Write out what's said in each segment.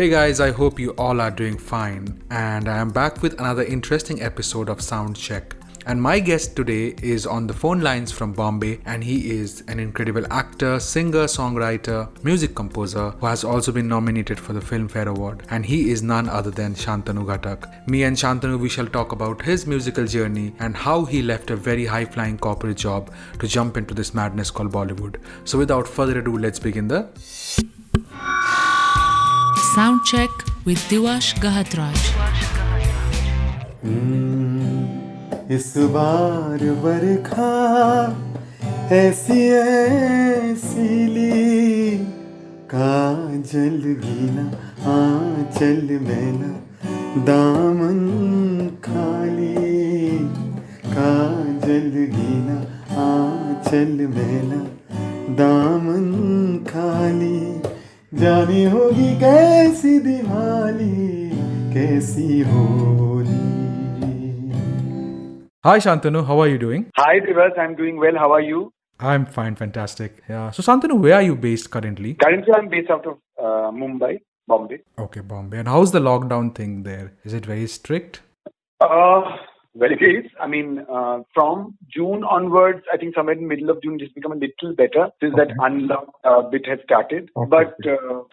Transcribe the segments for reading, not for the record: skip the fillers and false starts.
Hey guys, I hope you all are doing fine, and I am back with another interesting episode of Soundcheck. And my guest today is on the phone lines from Bombay, and he is an incredible actor, singer, songwriter, music composer who has also been nominated for the Filmfare Award. And he is none other than Santanu Ghatak. Me and Santanu, we shall talk about his musical journey and how he left a very high-flying corporate job to jump into this madness called Bollywood. So without further ado, let's begin the Soundcheck with Diwash Gahatraj. इस बार बरखा ऐसी ऐसी ली काजल गीना आंचल मैला दामन खाली काजल गीना आंचल मैला दामन खाली जानी होगी कैसी दिवाली कैसी Holi. Hi Shantanu, how are you doing? Hi Diwash, I'm doing well. How are you? I'm fine, fantastic. Yeah. So Shantanu, where are you based currently? Currently, I'm based out of Mumbai, Bombay. Okay, Bombay. And how's the lockdown thing there? Is it very strict? Well, it is. I mean, from June onwards, I think somewhere in the middle of June, it's become a little better since that unlock bit has started. Okay. But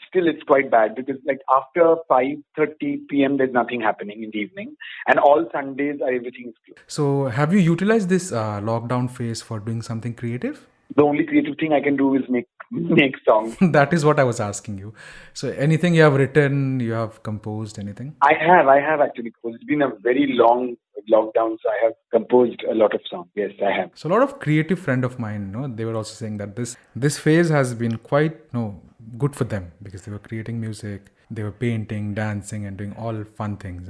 still, it's quite bad because like after 5:30 p.m., there's nothing happening in the evening. And all Sundays, everything is closed. So have you utilized this lockdown phase for doing something creative? The only creative thing I can do is make songs. That is what I was asking you. So anything you have written, you have composed, anything? I have actually composed. It's been a very long lockdown, so I have composed a lot of songs. Yes, I have. So a lot of creative friend of mine, they were also saying that this phase has been quite good for them because they were creating music, they were painting, dancing, and doing all fun things.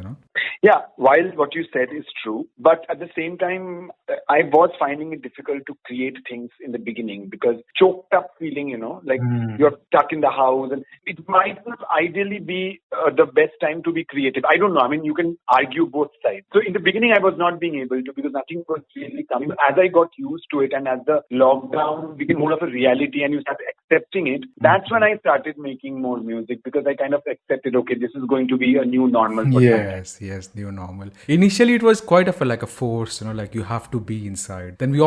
Yeah, while what you said is true, but at the same time, I was finding it difficult to create things in the beginning because choked up feeling, like you're stuck in the house, and it might not ideally be the best time to be creative. I don't know. I mean, you can argue both sides. So in the beginning, I was not being able to because nothing was really coming. As I got used to it and as the lockdown became more of a reality and you start accepting it, that's when I started making more music because I kind of accepted, okay, this is going to be a new normal for me. Yes, new normal. Initially, it was quite of like a force, like you have to be inside. Then we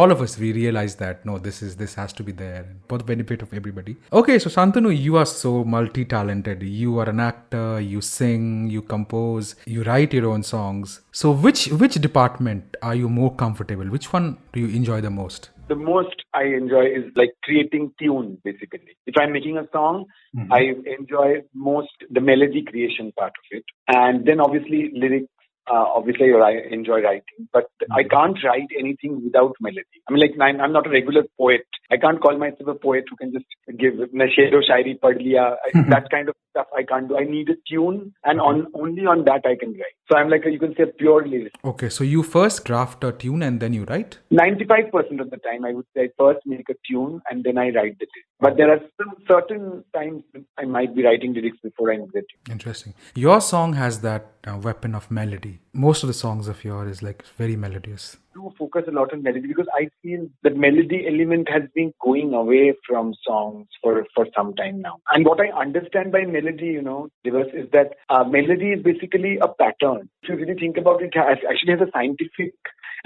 realized that no, this has to be there for the benefit of everybody. Okay, so Santanu, you are so multi-talented. You are an actor, you sing, you compose, you write your own songs. So which department are you more comfortable? Which one do you enjoy the most? The most I enjoy is like creating tune, basically. If I'm making a song, I enjoy most the melody creation part of it. And then obviously lyrics, obviously I enjoy writing, but I can't write anything without melody. I mean, like I'm not a regular poet. I can't call myself a poet who can just give Nashero Shairi Pad Liya. That kind of stuff I can't do. I need a tune and only on that I can write. So I'm like, you can say pure lyricist. Okay, so you first draft a tune and then you write? 95% of the time, I would say I first make a tune and then I write the lyrics. But there are some certain times I might be writing lyrics before I make the tune. Interesting. Your song has that weapon of melody. Most of the songs of yours is like very melodious. I do focus a lot on melody because I feel that melody element has been going away from songs for some time now. And what I understand by melody, Divas, is that melody is basically a pattern. If you really think about it, it actually has a scientific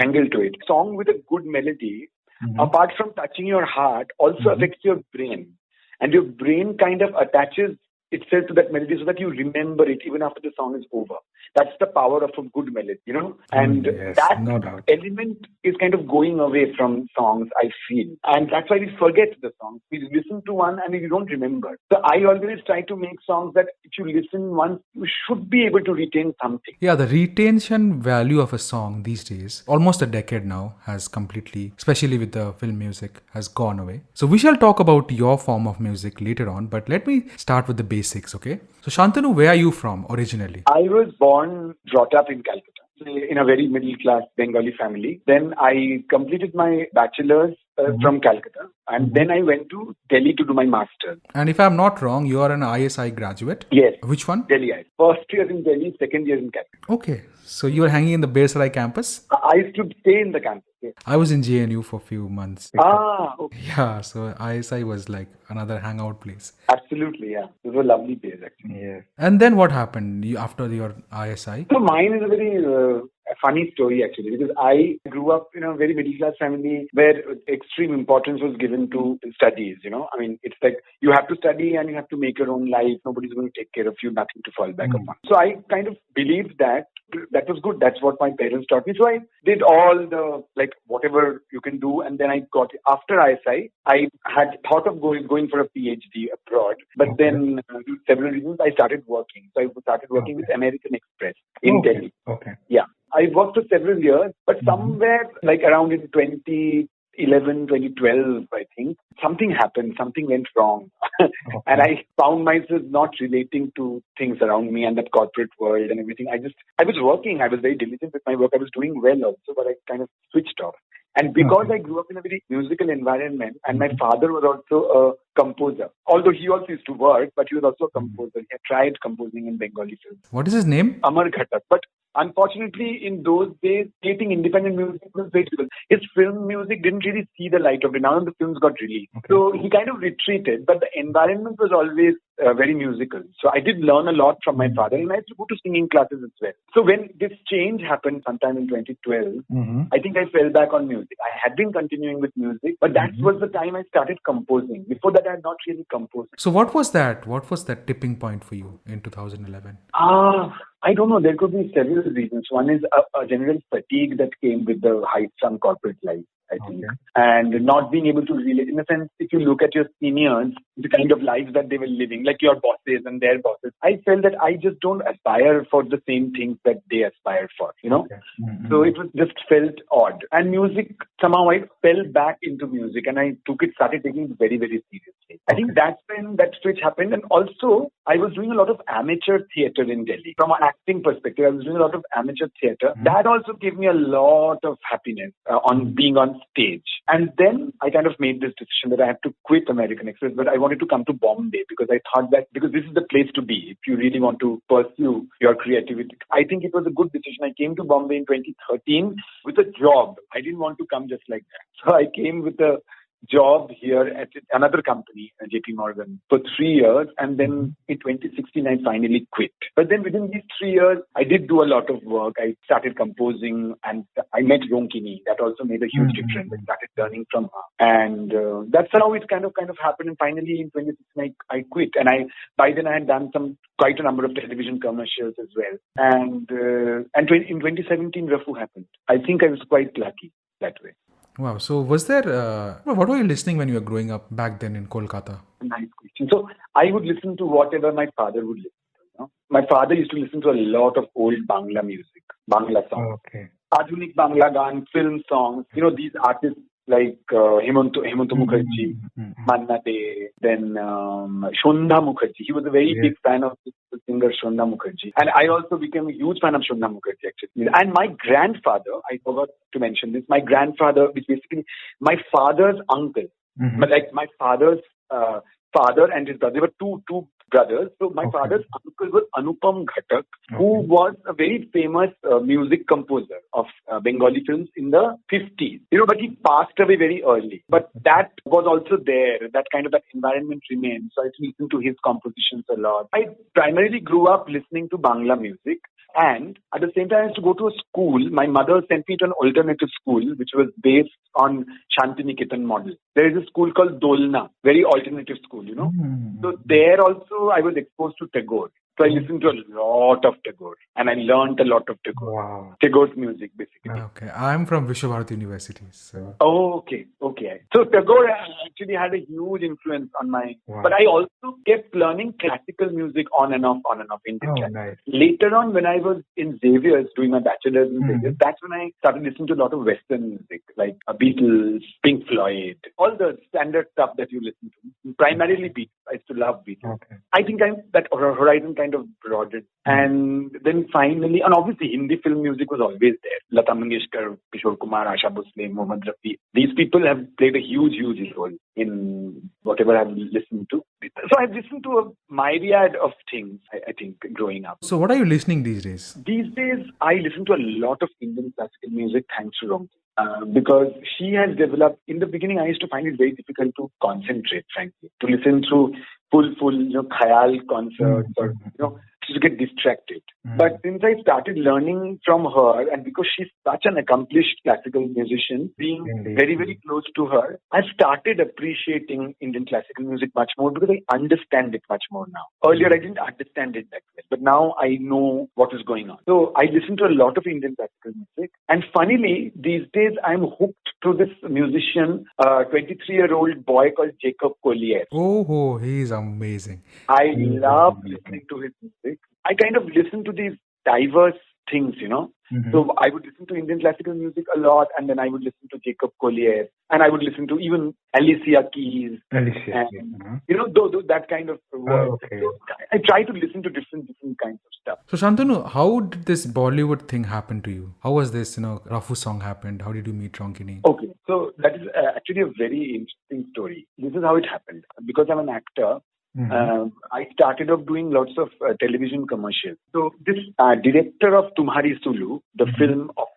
angle to it. A song with a good melody, apart from touching your heart, also affects your brain. And your brain kind of attaches itself to that melody so that you remember it even after the song is over. That's the power of a good melody, And yes, that no doubt. element is kind of going away from songs, I feel. And that's why we forget the songs. We listen to one and we don't remember. So I always try to make songs that if you listen once, you should be able to retain something. Yeah, the retention value of a song these days, almost a decade now, has completely, especially with the film music, has gone away. So we shall talk about your form of music later on, but let me start with the basics, okay? So Shantanu, where are you from originally? I was brought up in Calcutta, in a very middle-class Bengali family. Then I completed my bachelor's from Calcutta. And then I went to Delhi to do my master's. And if I'm not wrong, you are an ISI graduate. Yes. Which one? Delhi. First year in Delhi, second year in Calcutta. Okay. So you were hanging in the Besarai campus? I used to stay in the campus. Yes. I was in JNU for a few months. Okay. Yeah, so ISI was like another hangout place. Absolutely, yeah. Those were lovely days, actually. Yeah. And then what happened after your ISI? So mine is a very funny story, actually, because I grew up in a very middle-class family where extreme importance was given to studies, I mean, it's like you have to study and you have to make your own life. Nobody's going to take care of you, nothing to fall back upon. So I kind of believed that was good. That's what my parents taught me. So I did all the, whatever you can do. And then I got, after ISI, I had thought of going for a PhD abroad. But then, due to several reasons, I started working. So I started working with American Express in Delhi. Okay. Yeah. I worked for several years, but somewhere around in 2011, 2012, I think, something happened, something went wrong. And I found myself not relating to things around me and that corporate world and everything. I was working, I was very diligent with my work, I was doing well also, but I kind of switched off. And because I grew up in a very musical environment and my father was also a composer, although he also used to work, but he was also a composer. He had tried composing in Bengali films. What is his name? Amar Ghatak. But unfortunately, in those days, creating independent music was very difficult. His film music didn't really see the light of day. Now the films got released. Okay. So he kind of retreated, but the environment was always very musical. So I did learn a lot from my father, and I used to go to singing classes as well. So when this change happened sometime in 2012, I think I fell back on music. I had been continuing with music, but that was the time I started composing. Before that, I had not really composed. So what was that? What was that tipping point for you in 2011? I don't know. There could be several reasons. One is a general fatigue that came with the high-strung corporate life, I think. And not being able to relate. In a sense, if you look at your seniors, the kind of lives that they were living, like your bosses and their bosses, I felt that I just don't aspire for the same things that they aspire for, So it was just felt odd. And music, somehow I fell back into music and I started taking it very, very seriously. I think that's when that switch happened. And also, I was doing a lot of amateur theatre in Delhi. From an acting perspective, I was doing a lot of amateur theatre. That also gave me a lot of happiness on being on stage. And then I kind of made this decision that I have to quit American Express, but I wanted to come to Bombay because I thought that because this is the place to be if you really want to pursue your creativity. I think it was a good decision. I came to Bombay in 2013 with a job. I didn't want to come just like that. So I came with a job here at another company, JP Morgan, for 3 years. And then in 2016, I finally quit. But then within these 3 years, I did do a lot of work. I started composing and I met Ronkini. That also made a huge difference. I started learning from her. And that's how it kind of happened. And finally, in 2016, I quit. And by then I had done quite a number of television commercials as well. And in 2017, Rafu happened. I think I was quite lucky that way. Wow. So was there, what were you listening when you were growing up back then in Kolkata? Nice question. So I would listen to whatever my father would listen to. My father used to listen to a lot of old Bangla music, Bangla songs. Okay. Adunik Bangla Gan, film songs. These artists like Hemanto Mukherjee, Manna De, then Shondha Mukherjee. He was a very big fan of the singer Shondha Mukherjee. And I also became a huge fan of Shondha Mukherjee, actually. And my grandfather, I forgot to mention this, my grandfather, which basically my father's uncle, but like my father's father and his brother, they were two brothers. So my father's uncle was Anupam Ghatak, who was a very famous music composer of Bengali films in the 50s. But he passed away very early. But that was also there. That environment remained. So I listened to his compositions a lot. I primarily grew up listening to Bangla music. And at the same time, I used to go to a school. My mother sent me to an alternative school, which was based on Shantiniketan model. There is a school called Dolna, very alternative school, So there also I was exposed to Tagore. So I listened to a lot of Tagore and I learned a lot of Tagore. Wow. Tagore's music, basically. Okay. I'm from Vishwabharati University. So. Oh, okay. So Tagore actually had a huge influence on my... Wow. But I also kept learning classical music on and off Indian classical. Nice. Later on, when I was in Xavier's doing my bachelor's in Xavier's, that's when I started listening to a lot of Western music, like Beatles, Pink Floyd, all the standard stuff that you listen to. Primarily Beatles. I used to love Beatles. Okay. I think that horizon kind of broadened. And then finally, and obviously Hindi film music was always there. Lata Mangeshkar, Kishore Kumar, Asha Bhosle, Mohammad Rafi. These people have played a huge role in whatever I've listened to. So I've listened to a myriad of things, I think, growing up. So what are you listening these days? These days, I listen to a lot of Indian classical music thanks to Rom. Because she has developed, in the beginning I used to find it very difficult to concentrate, frankly, to listen to full, khayal concerts or, to get distracted. But since I started learning from her, and because she's such an accomplished classical musician, being very, very close to her, I started appreciating Indian classical music much more because I understand it much more now. Earlier I didn't understand it that well, but now I know what is going on. So I listen to a lot of Indian classical music. And funnily, these days I'm hooked to this musician, 23-year-old boy called Jacob Collier. Oh, he's amazing. I love listening to his music. I kind of listen to these diverse things, So I would listen to Indian classical music a lot, and then I would listen to Jacob Collier, and I would listen to even Alicia Keys. That kind of work. Okay. So I try to listen to different kinds of stuff. So Shantanu, how did this Bollywood thing happen to you? How was this, Rafu song happened? How did you meet Ronkini? Okay, so that is actually a very interesting story. This is how it happened. Because I'm an actor, I started off doing lots of television commercials. So this director of Tumhari Sulu, the film of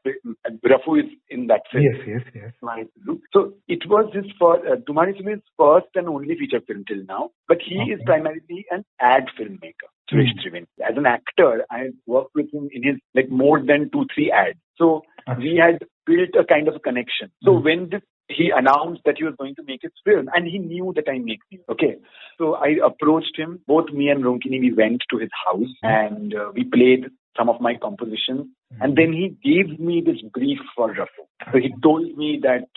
Rafu is in that film. Yes. Tumhari Sulu. So it was his first, Tumhari Sulu's first and only feature film till now. But he is primarily an ad filmmaker, Suresh Triveni. As an actor, I worked with him in his more than 2-3 ads. So we had built a kind of a connection. So when he announced that he was going to make his film, and he knew that I make film. Okay. So I approached him. Both me and Ronkini, we went to his house and we played some of my compositions. And then he gave me this brief for Rafu. So he told me that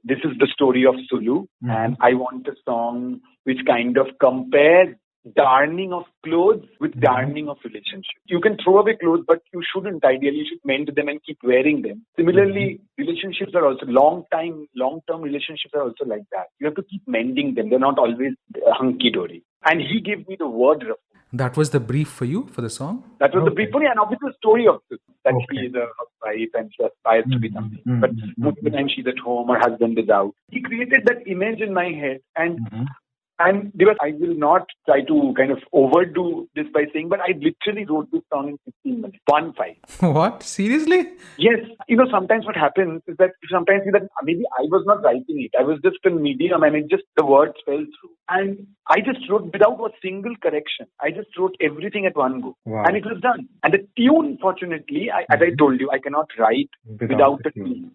this is the story of Sulu, and I want a song which kind of compares darning of clothes with darning of relationships. You can throw away clothes, but you shouldn't. Ideally, you should mend them and keep wearing them. Similarly, relationships are also long-term relationships are also like that. You have to keep mending them. They're not always hunky-dory. And he gave me the word Rafu. That was the brief for you for the song? That was the brief for me, and obviously the story of this. That she is a housewife and she aspires to be something. But most of the time she's at home, her husband is out. He created that image in my head, and Diwash, I will not try to kind of overdo this by saying, but I literally wrote this song in 15 minutes. 1-5. What? Seriously? Yes. Sometimes what happens is that sometimes maybe I was not writing it. I was just a medium and the words fell through. And I just wrote without a single correction. I just wrote everything at one go. Wow. And it was done. And the tune, fortunately, as I told you, I cannot write without the tune.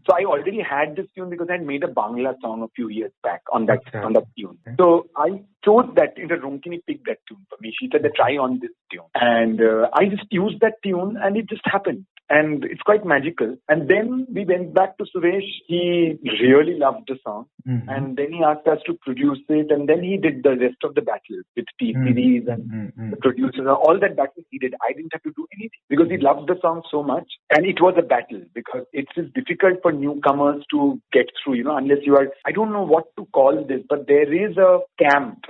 So I already had this tune because I had made a Bangla song a few years back on that tune. So I chose that. Ronkini picked that tune for me. She said, try on this tune. And I just used that tune and it just happened. And it's quite magical. And then we went back to Suresh. He really loved the song. And then he asked us to produce it. And then he did the rest of the battle with T-Series and the producers. All that battle he did. I didn't have to do anything because he loved the song so much. And it was a battle because it is difficult for newcomers to get through, unless you are, I don't know what to call this, but there is a camp,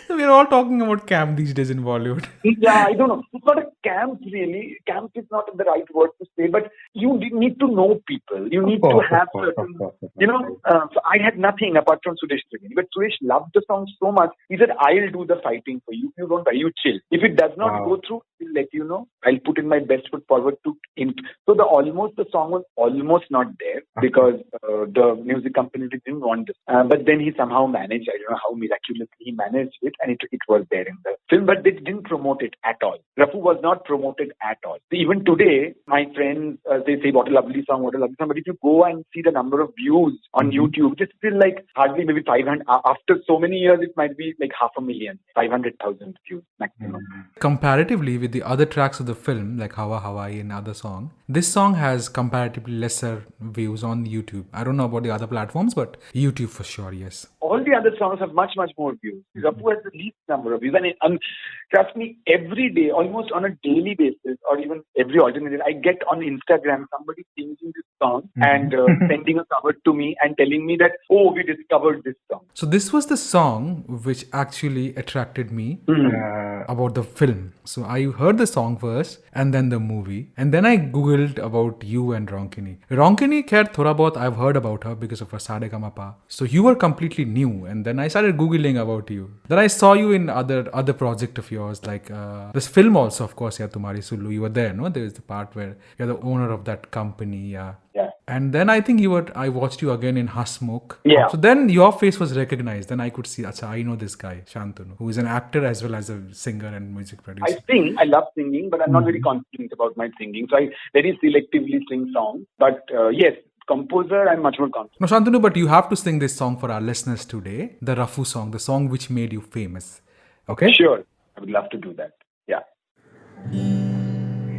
We're all talking about camp these days in Bollywood. Yeah, I don't know. It's not a camp really. Camp is not the right word to say, but you need to know people. You need to have certain, so I had nothing apart from Suresh Triveni. But Suresh loved the song so much. He said, I'll do the fighting for you. You don't worry, you chill. If it does not go through, I'll let you know. I'll put in my best foot forward to him. So the song was almost not there because the music company didn't want this. But then he somehow managed, I don't know how miraculously he managed it, and it was there in the film, but they didn't promote it at all. Rafu was not promoted at all. So even today, my friends, they say, what a lovely song, but if you go and see the number of views on YouTube, it's still hardly maybe 500. After so many years, it might be 500,000, 500,000 views maximum. Comparatively with the other tracks of the film, like Hawa Hawaii and other song, this song has comparatively lesser views on YouTube. I don't know about the other platforms, but YouTube for sure, yes. All the other songs have much, much more views. Rafu has the least number of views. And trust me, every day, almost on a daily basis, or even every alternate day, I get on Instagram somebody singing this song and sending a cover to me and telling me that, we discovered this song. So this was the song which actually attracted me. about the film. So I heard the song first and then the movie. And then I googled about you and Ronkini. Ronkini, khair thoda bahut I've heard about her because of her Saregamapa. So you were completely new. And then I started googling about you. Then I saw you in other project of yours, like this film also, of course, yeah, Tumhari Sulu. You were there, no? There is the part where you're the owner of that company, yeah. Yeah. And then I think I watched you again in Hasmukh. Yeah. So then your face was recognized. Then I could see, acha, I know this guy, Santanu, who is an actor as well as a singer and music producer. I love singing, but I'm not very confident about my singing. So I very selectively sing songs. But yes, composer, I'm much more confident. No, Shantanu, but you have to sing this song for our listeners today. The Rafu song, the song which made you famous. Okay? Sure. I would love to do that. Yeah.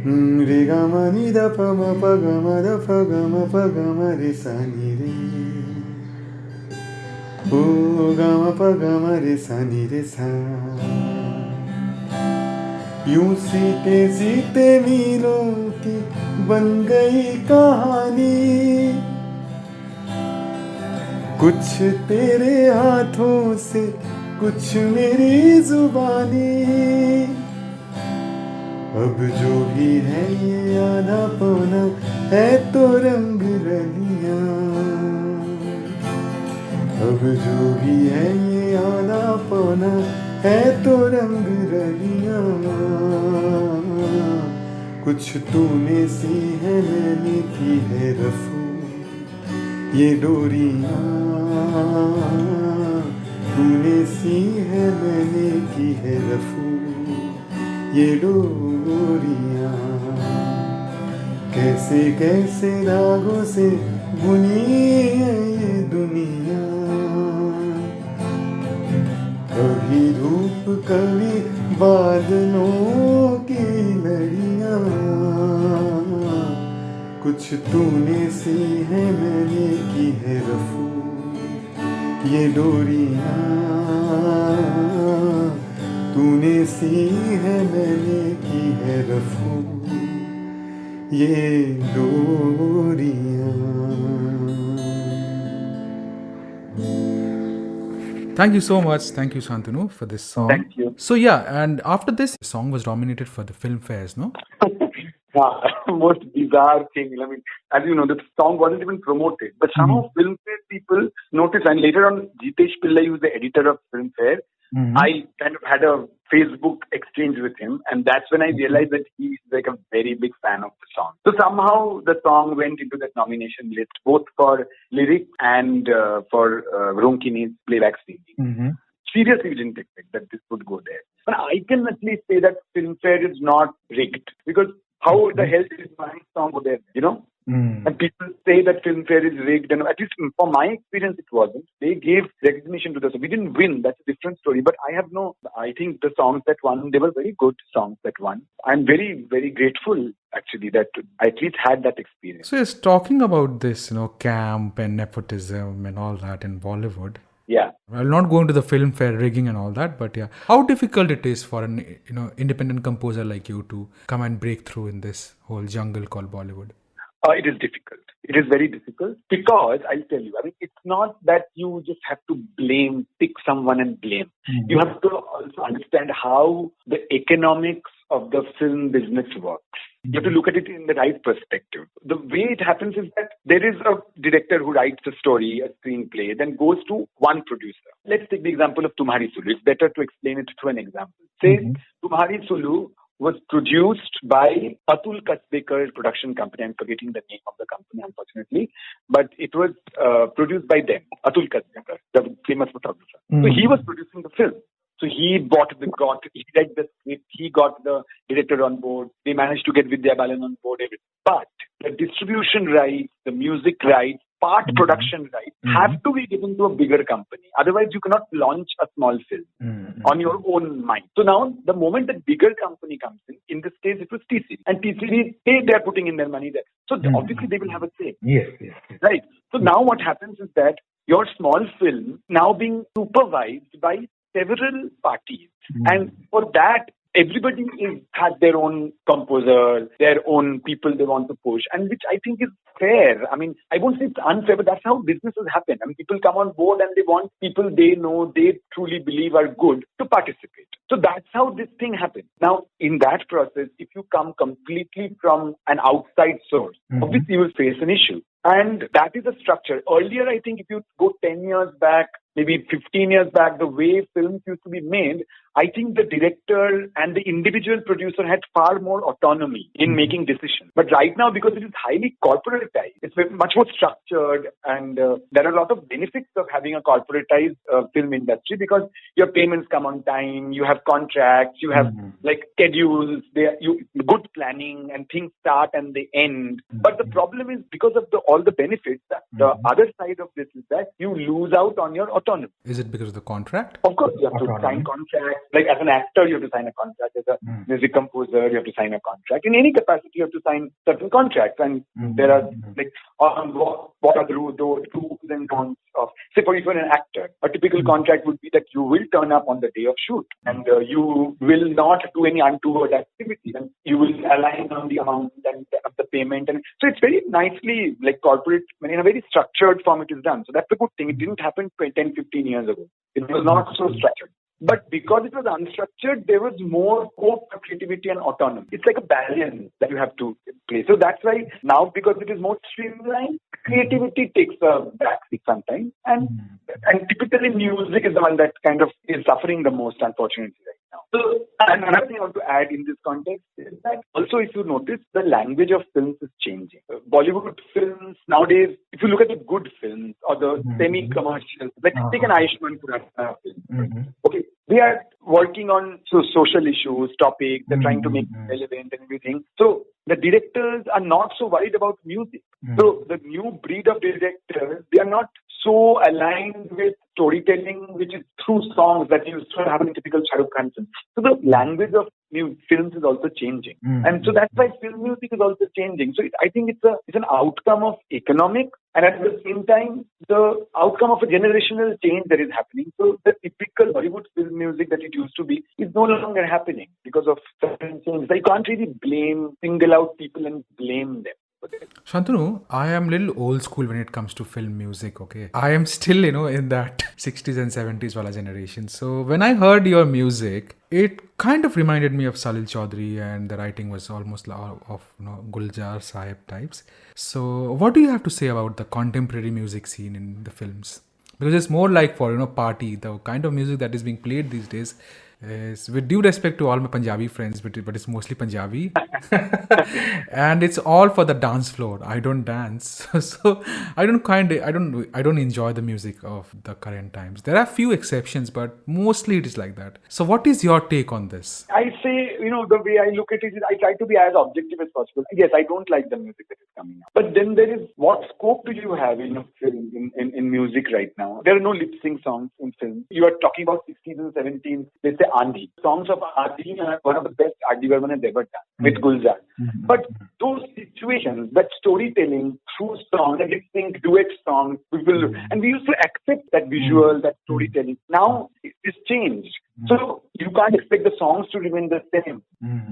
Re ga ma ni da pa ma pa ga ma da pa ga ma pa ga ma re sa ni re. O ga ma pa ga ma re sa ni re sa. यूं सीते सीते मीलों की बन गई कहानी, कुछ तेरे हाथों से कुछ मेरी जुबानी, अब जो भी है ये आधा पौना है तो रंग रलियां, अब जो भी है ये आधा पौना है तो रंग रलियां, कुछ तूने सी है मैंने की है रफू ये डोरियां, तूने सी है मैंने की है रफू ये डोरियां, कैसे कैसे रागों से बुनी है ये दुनिया, कभी धूप कभी बादलों की लड़ियां, कुछ तूने सी है मैंने की है रफू ये डोरियां, तूने सी है मैंने की है रफू ये डोरियां. Thank you so much. Thank you, Shantanu, for this song. Thank you. So yeah, and after this, the song was nominated for the Filmfares, no? Most bizarre thing. I mean, as you know, the song wasn't even promoted. But somehow Filmfare people noticed, and later on, Jitesh Pillai, who's the editor of Filmfare, I kind of had a Facebook exchange with him, and that's when I realized that he's like a very big fan of the song. So somehow the song went into that nomination list, both for lyrics and for Ronkini's playback singing. Seriously, we didn't expect that this would go there. But I can at least say that Filmfare is not rigged, because how the hell did my song go there, you know? And people say that Filmfare is rigged, and at least for my experience, it wasn't. They gave recognition to the song. We didn't win, that's a different story. But I think the songs that won, they were very good songs that won. I'm very, very grateful, actually, that I at least had that experience. So yes, talking about this, camp and nepotism and all that in Bollywood. Yeah. I'll not go into the Filmfare rigging and all that, but yeah, how difficult it is for an independent composer like you to come and break through in this whole jungle called Bollywood. It is difficult. It is very difficult because I'll tell you, I mean, it's not that you just have to pick someone and blame. You have to also understand how the economics of the film business works. You have to look at it in the right perspective. The way it happens is that there is a director who writes a story, a screenplay, then goes to one producer. Let's take the example of Tumhari Sulu. It's better to explain it through an example. Say, Tumhari Sulu was produced by Atul Kasbekar's production company. I'm forgetting the name of the company, unfortunately. But it was produced by them, Atul Kasbekar, the famous photographer. So he was producing the film. So he read the script, he got the director on board, they managed to get Vidya Balan on board, everything. But the distribution rights, the music rights, part production rights have to be given to a bigger company. Otherwise, you cannot launch a small film on your own mind. So now, the moment that bigger company comes in this case, it was TCD. And TCD, they're putting in their money there. So obviously, they will have a say. Yes. Right. So now what happens is that your small film now being supervised by several parties. And for that, everybody has their own composer, their own people they want to push, and which I think is fair. I mean, I won't say it's unfair, but that's how businesses happen. I mean, people come on board and they want people they know, they truly believe are good to participate. So that's how this thing happens. Now, in that process, if you come completely from an outside source, obviously you will face an issue. And that is a structure. Earlier, I think if you go 10 years back, maybe 15 years back, the way films used to be made, I think the director and the individual producer had far more autonomy in making decisions. But right now, because it is highly corporatized, it's much more structured, and there are a lot of benefits of having a corporatized film industry because your payments come on time, you have contracts, you have like schedules, good planning, and things start and they end. But the problem is because of all the benefits, the other side of this is that you lose out on your autonomy. Is it because of the contract? Of course, you have to sign contracts. Like as an actor, you have to sign a contract. As a music composer, you have to sign a contract. In any capacity, you have to sign certain contracts. And there are like what are the do's and don'ts of, say, for example, an actor. A typical contract would be that you will turn up on the day of shoot and you will not do any untoward activity, and you will align on the amount and of the payment. And so it's very nicely like corporate, in a very structured form it is done. So that's a good thing. It didn't happen 10, 15 years ago. It was not so structured. But because it was unstructured, there was more scope for creativity and autonomy. It's like a balance that you have to play. So that's why now, because it is more streamlined, creativity takes a backseat sometimes. And typically music is the one that kind of is suffering the most, unfortunately, right now. So, and another thing I want to add in this context is that also, if you notice, the language of films is changing. Bollywood films nowadays, if you look at the good films or the semi-commercial, like take an Ayushmann Khurrana film. Okay, they are working on social issues, topics, they're trying to make it relevant and everything. So the directors are not so worried about music. So the new breed of directors, they are not so aligned with storytelling, which is through songs that you sort of have in a typical Shah Rukh Khan film. So the language of new films is also changing. And so that's why film music is also changing. So I think it's an outcome of economic, and at the same time, the outcome of a generational change that is happening. So the typical Bollywood film music that it used to be is no longer happening because of certain things. I can't really single out people and blame them. Shantanu, I am a little old school when it comes to film music, okay? I am still, in that 60s and 70s wala generation. So when I heard your music, it kind of reminded me of Salil Chaudhary, and the writing was almost of Guljar Sahib types. So what do you have to say about the contemporary music scene in the films? Because it's more like for, party, the kind of music that is being played these days is, with due respect to all my Punjabi friends, but it's mostly Punjabi. And it's all for the dance floor. I don't dance. So I don't enjoy the music of the current times. There are few exceptions, but mostly it is like that. So what is your take on this? I say, the way I look at it is I try to be as objective as possible. Yes, I don't like the music that is coming out. But then there is, what scope do you have in a film, in music right now? There are no lip sync songs in film. You are talking about 60s and 70s, let's say Andhi. Songs of Andhi are one of the best R.D. Burman has ever done with Gulzar. But those situations, that storytelling through songs, that lip sync duet songs, and we used to accept that visual, that storytelling. Now it's changed. So you can't expect the songs to remain the same.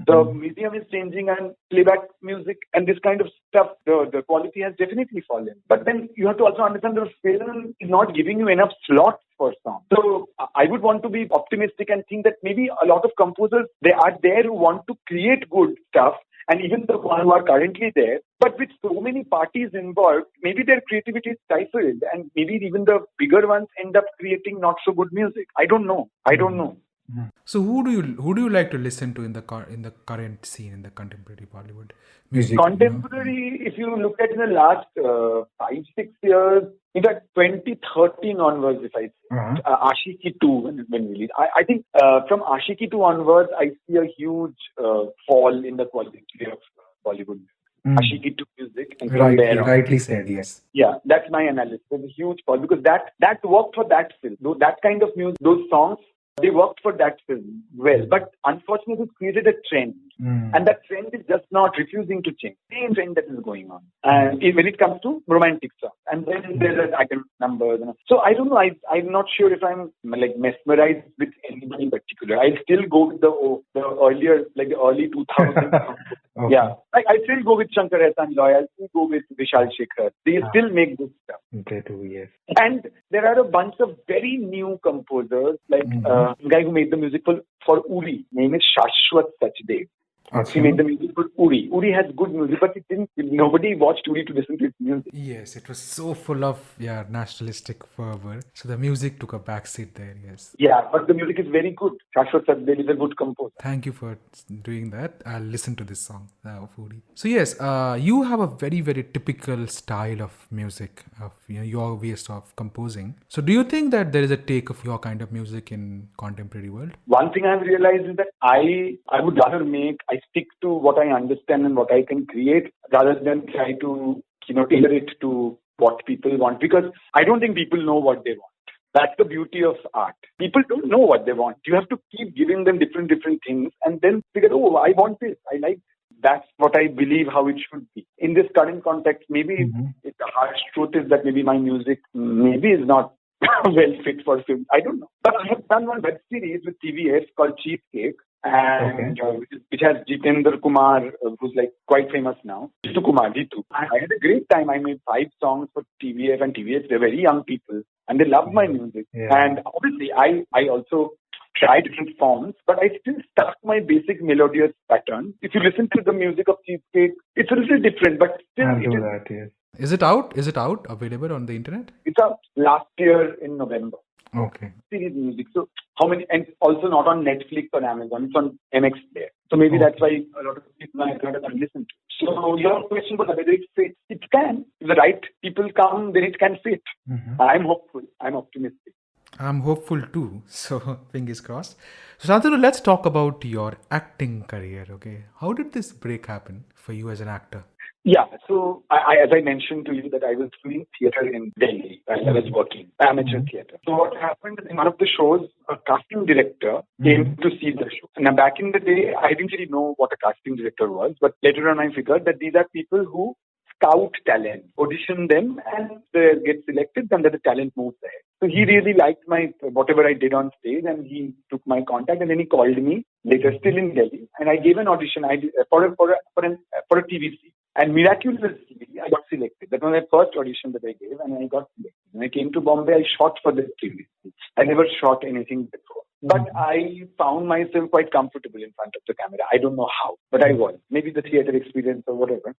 The medium is changing, and playback music and this kind of stuff, the quality has definitely fallen. But then you have to also understand the film is not giving you enough slots for songs. So I would want to be optimistic and think that maybe a lot of composers, they are there who want to create good stuff, and even the ones who are currently there, but with so many parties involved, maybe their creativity is stifled, and maybe even the bigger ones end up creating not so good music. I don't know. So who do you like to listen to in the current scene, in the contemporary Bollywood music? Contemporary, if you look at in the last 5-6 years, in fact 2013 onwards, if I say, Ashiki 2 when released, I think from Ashiki 2 onwards, I see a huge fall in the quality of Bollywood. Ashiki 2 music, and from there on. Rightly said, yes. Yeah, that's my analysis. There's a huge fall because that worked for that film. Though that kind of music, those songs they worked for that film well. But unfortunately, it created a trend. And that trend is just not refusing to change. Same trend that is going on. And when it comes to romantic songs. And then there's icon numbers. So I don't know. I'm not sure if I'm like mesmerized with anybody in particular. I still go with the earlier, like the early 2000s. Okay. Yeah. I still go with Shankar Ehsaan Loy. I still go with Vishal Shekhar. They still make good stuff. They do, yes. And there are a bunch of very new composers, like the guy who made the music for Uri. Name is Shashwat Sachdev. He made the music for Uri. Uri has good music, but nobody watched Uri to listen to his music. Yes, it was so full of nationalistic fervor. So the music took a backseat there, yes. Yeah, but the music is very good. Shashwat Sachdev is a good composer. Thank you for doing that. I'll listen to this song of Uri. So yes, you have a very, very typical style of music, of your ways of composing. So do you think that there is a take of your kind of music in contemporary world? One thing I've realized is that I would rather I stick to what I understand and what I can create rather than try to, tailor it to what people want, because I don't think people know what they want. That's the beauty of art. People don't know what they want. You have to keep giving them different things and then figure, oh, I want this. I like that's what I believe how it should be. In this current context, maybe the harsh truth is that maybe my music maybe is not well fit for film. I don't know. But I have done one web series with TVS called Cheesecake. And which has Jitendra Kumar, who's like quite famous now. Jitu. I had a great time. I made 5 songs for TVF, and TVF, they're very young people and they love my music. Yeah. And obviously I also tried different forms, but I still stuck my basic melodious pattern. If you listen to the music of Cheesecake, it's a little different, but still yes. Is it out? Is it out? Available on the internet? It's out last year in November. Okay. Series music. So how many? And also not on Netflix or Amazon. It's on MX Player. So maybe that's why a lot of people I can't listen to. So your question was whether it fits. It can. If the right people come, then it can fit. I'm hopeful. I'm optimistic. I'm hopeful too. So fingers crossed. So Santanu, let's talk about your acting career. Okay, how did this break happen for you as an actor? Yeah, so as I mentioned to you that I was doing theatre in Delhi while I was working, amateur theatre. So what happened in one of the shows, a casting director came to see the show. Now back in the day, I didn't really know what a casting director was, but later on I figured that these are people who scout talent, audition them, and they get selected, then the talent moves ahead. So he really liked whatever I did on stage, and he took my contact, and then he called me later, still in Delhi, and I gave an audition for a TVC. And miraculously, I got selected. That was my first audition that I gave, and I got selected. When I came to Bombay, I shot for this TVC. I never shot anything before. But I found myself quite comfortable in front of the camera. I don't know how, but I was. Maybe the theatre experience or whatever.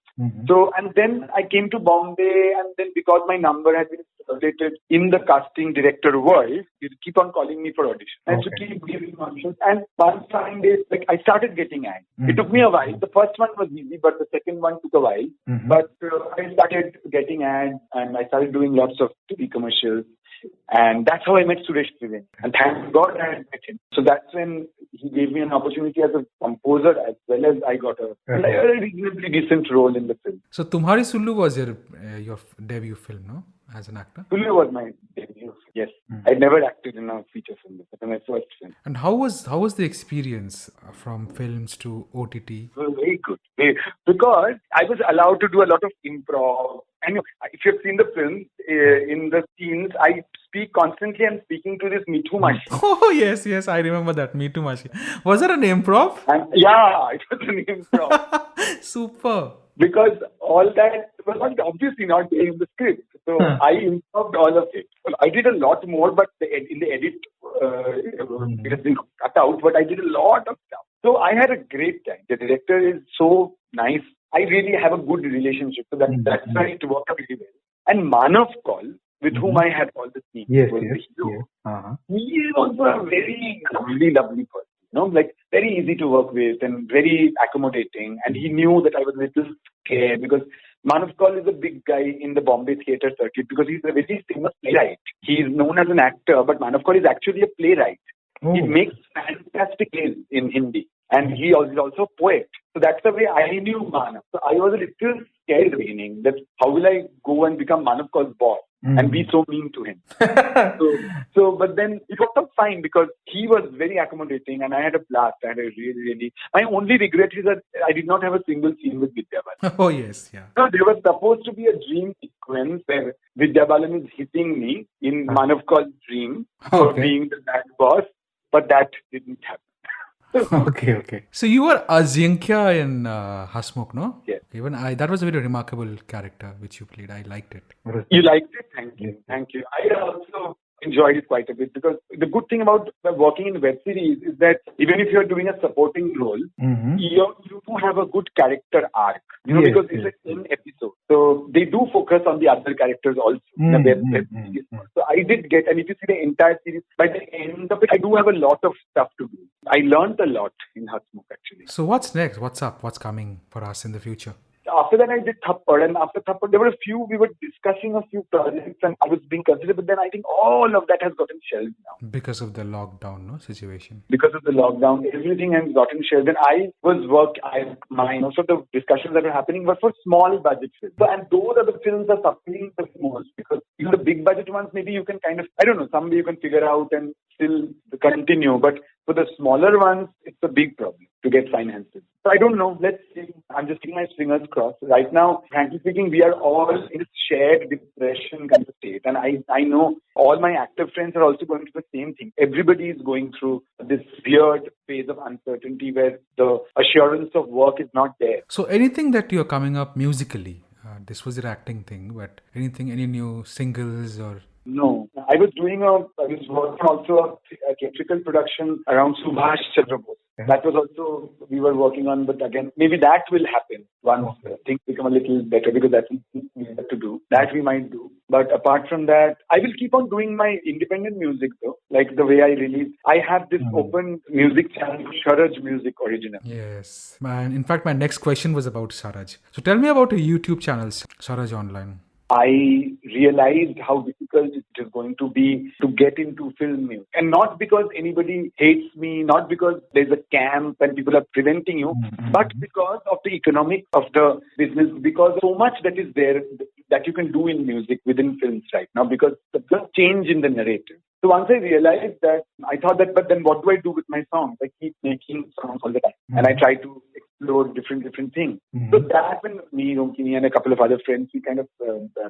So, and then I came to Bombay, and then because my number had been circulated in the casting director world, you keep on calling me for audition. And so keep giving auditions. And one fine day, I started getting ads. It took me a while. The first one was easy, but the second one took a while. But I started getting ads, and I started doing lots of TV commercials. And that's how I met Suresh Triveni. And thank God I had met him. So that's when he gave me an opportunity as a composer, as well as I got a reasonably decent role in the film. So Tumhari Sulu was your debut film, no? As an actor? Sulu was my debut. Yes. I never acted in a feature film. That was my first film. And how was the experience from films to OTT? It was very good. Because I was allowed to do a lot of improv. And if you've seen the film, in the scenes, I speak constantly. I'm speaking to this Mithu Mashi. Oh, yes, I remember that, Mithu Mashi. Was it an improv? Yeah, it was an improv. Super. Because all that was obviously not there in the script. So I improved all of it. Well, I did a lot more, but in the edit, it has been cut out, but I did a lot of stuff. So I had a great time. The director is so nice. I really have a good relationship. So that's why it worked out really well. And Manav Kaul, with whom I had all the scenes, was the hero. He is also a very lovely person. Like very easy to work with and very accommodating. And he knew that I was a little scared because Manav Kaul is a big guy in the Bombay theatre circuit because he's a very famous playwright. He is known as an actor, but Manav Kaul is actually a playwright. He makes fantastic plays in Hindi. And he is also a poet. So that's the way I knew Manav. So I was a little scared at the beginning that how will I go and become Manav Kaul's boss? and be so mean to him. But then it worked out fine because he was very accommodating and I had a blast. I had a really. My only regret is that I did not have a single scene with Vidya Balan. Oh, yes, yeah. So there was supposed to be a dream sequence where Vidya Balan is hitting me in Manav Kaul's dream for being the bad boss, but that didn't happen. Okay. So you were Ajinkya in Hasmukh, no? Yes. Even that was a very remarkable character which you played. I liked it. You liked it? Thank you. I also enjoyed it quite a bit because the good thing about working in web series is that even if you're doing a supporting role, you do have a good character arc, because it's like 10 episodes. So they do focus on the other characters also in the web series. So I did get, and if you see the entire series, by the end of it, I do have a lot of stuff to do. I learned a lot in Hasmukh actually. So what's next? What's up? What's coming for us in the future? After that, I did Thappad, and after Thappad, there were we were discussing a few projects, and I was being considered, but then I think all of that has gotten shelved now. Because of the lockdown, situation? Because of the lockdown, everything has gotten shelved, and most of the discussions that were happening were for small budget films. So, and those are the films that are suffering the most, because the big budget ones, maybe you can someday you can figure out and still continue, but for the smaller ones, it's a big problem to get finances. So I don't know. Let's see. I'm just keeping my fingers crossed. Right now, frankly speaking, we are all in a shared depression kind of state. And I know all my actor friends are also going through the same thing. Everybody is going through this weird phase of uncertainty where the assurance of work is not there. So anything that you're coming up musically, this was your acting thing, but any new singles or... No, I was working also a theatrical production around Subhash Chandra Bose. That was also, we were working on, but again, maybe that will happen once things become a little better, because that's something we have to do. That we might do. But apart from that, I will keep on doing my independent music though, like the way I release. I have this open music channel, Sharaj Music Original. Yes. In fact, my next question was about Sharaj. So tell me about your YouTube channels, Sharaj Online. I realized how difficult it is going to be to get into film music. And not because anybody hates me, not because there's a camp and people are preventing you, but because of the economics of the business, because so much that is there that you can do in music within films right now, because the change in the narrative. So once I realized that, I thought that, but then what do I do with my songs? I keep making songs all the time. And I try to explore different things. So that when me, Ronkini and a couple of other friends, we kind of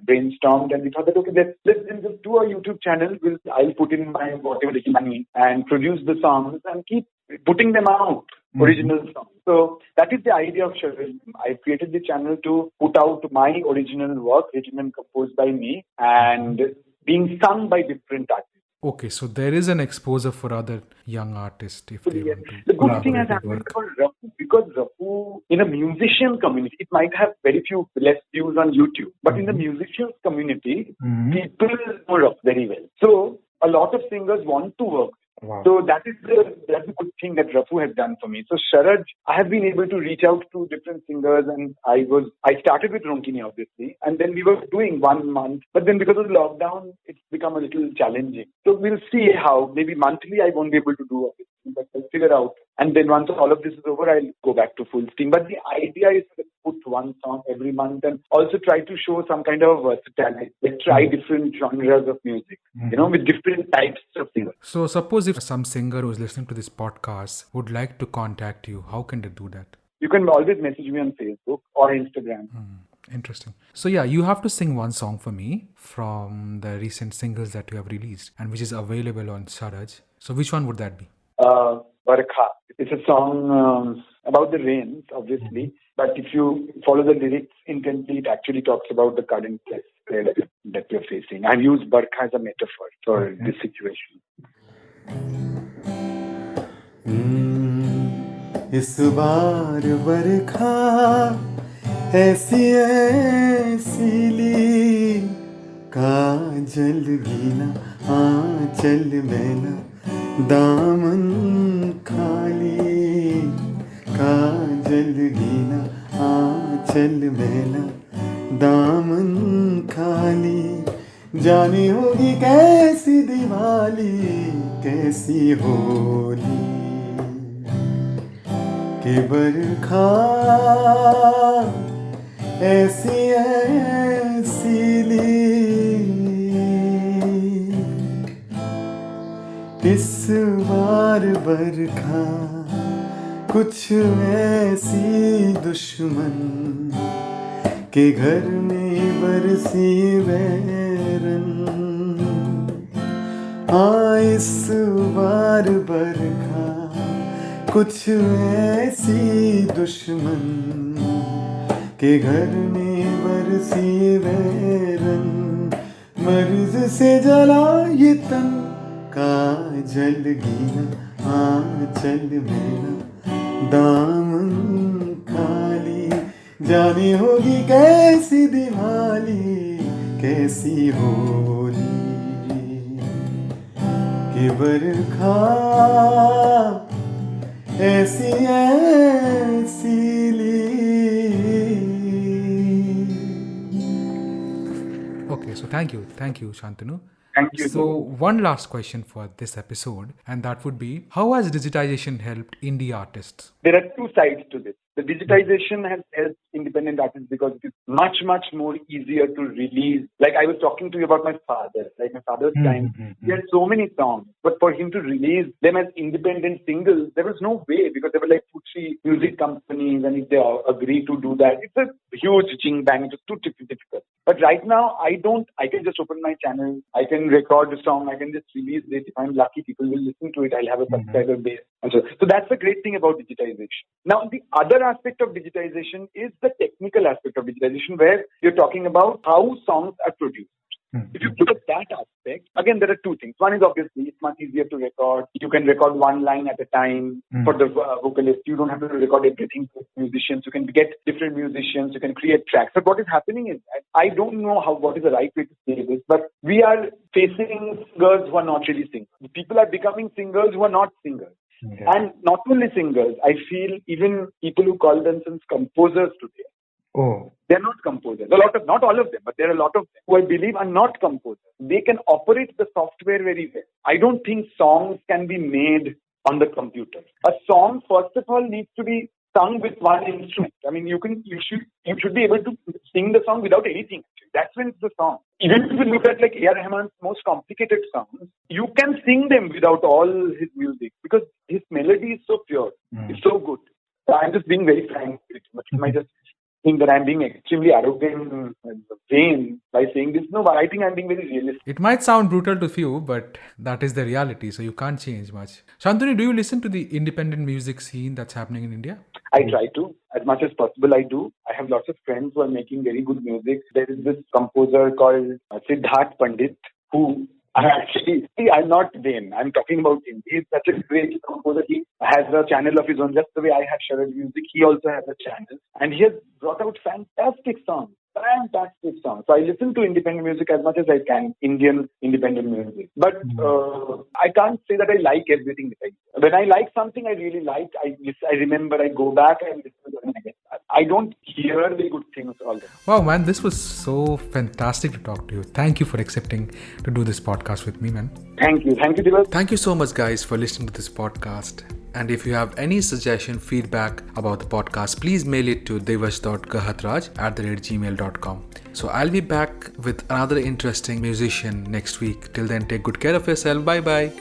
brainstormed and we thought that, okay, let's just do a YouTube channel. I'll put in my whatever money and produce the songs and keep putting them out, original songs. So that is the idea of Sharaj. I created the channel to put out my original work, written and composed by me and being sung by different artists. Okay, so there is an exposure for other young artists if they want to. The good thing has happened for Rafu, because Rafu, in a musician community, it might have very few less views on YouTube, but in the musician community, people know Rafu very well. So a lot of singers want to work. Wow. So that's the good thing that Rafu has done for me. So Sharaj, I have been able to reach out to different singers, and I started with Ronkini obviously, and then we were doing 1 month, but then because of the lockdown, it's become a little challenging. So we'll see how, maybe monthly I won't be able to do it, but I'll figure out. And then once all of this is over, I'll go back to full steam. But the idea is to put one song every month and also try to show some kind of versatility. Like try different genres of music, with different types of singers. So suppose if some singer who's listening to this podcast would like to contact you, how can they do that? You can always message me on Facebook or Instagram. Interesting. So yeah, you have to sing one song for me from the recent singles that you have released and which is available on Sharaj. So which one would that be? Barkha. It's a song about the rains, obviously. But if you follow the lyrics intently, it actually talks about the current that we're facing. I've used Barkha as a metaphor for this situation. इस बार बरखा ऐसी ऐसीली काजल गीना आंचल मैला दामन खाली काजल गीना आंचल मैला दामन खाली जाने होगी कैसी दिवाली कैसी होली कि बरखा ऐसी ऐसीली इस बार बरखा कुछ ऐसी दुश्मन के घर में बरसी बैरन। हाँ इस बार बरखा कुछ ऐसी दुश्मन के घर में बरसी बैरन। मर्ज से जला ये तन का जल गीला आंचल मेरा दामन खाली। जाने होगी कैसी दिवाली कैसी होली कि बरखा ऐसी ऐसी ली। Okay, so thank you, Shantanu. Thank you. So one last question for this episode, and that would be, how has digitization helped indie artists? There are two sides to this. The digitization has helped independent artists because it is much, much more easier to release. Like I was talking to you about my father, like my father's time. He had so many songs, but for him to release them as independent singles, there was no way because they were like cushy music companies, and if they agree to do that, it's a huge ching bang. It was too difficult. But right now, I can just open my channel, I can record the song, I can just release it. If I'm lucky, people will listen to it. I'll have a subscriber base. And so that's the great thing about digitization. Now, the other aspect of digitization is the technical aspect of digitization, where you're talking about how songs are produced. If you look at that aspect, again, there are two things. One is obviously it's much easier to record. You can record one line at a time for the vocalist. You don't have to record everything for musicians. You can get different musicians. You can create tracks. But what is happening is, I don't know what is the right way to say this, but we are facing singers who are not really singers. People are becoming singers who are not singers. Okay. And not only singers, I feel even people who call themselves composers today. Oh. They're not composers. Not all of them, but there are a lot of them who I believe are not composers. They can operate the software very well. I don't think songs can be made on the computer. A song, first of all, needs to be sung with one instrument. I mean, you should be able to sing the song without anything. That's when it's the song. Even if you look at like A.R. Rahman's most complicated songs, you can sing them without all his music because his melody is so pure. It's so good. So I'm just being very frank with it. You might just think that I'm being extremely arrogant and vain by saying this. No, but I think I'm being very realistic. It might sound brutal to few, but that is the reality, so you can't change much. Shantanu, do you listen to the independent music scene that's happening in India? I try to. As much as possible, I do. I have lots of friends who are making very good music. There is this composer called Siddharth Pandit, who I'm not vain. I'm talking about him. He's such a great composer. He has a channel of his own, just the way I have Sharad Music. He also has a channel. And he has brought out fantastic songs. So I listen to independent music as much as I can, Indian independent music. But I can't say that I like everything that I do. When I like something I really like, I remember, I go back and listen to it again. I don't hear the good things all the time. Wow, man, this was so fantastic to talk to you. Thank you for accepting to do this podcast with me, man. Thank you, Diwash. Thank you so much, guys, for listening to this podcast. And if you have any suggestion, feedback about the podcast, please mail it to diwash.gahatraj@gmail.com. So I'll be back with another interesting musician next week. Till then, take good care of yourself. Bye-bye.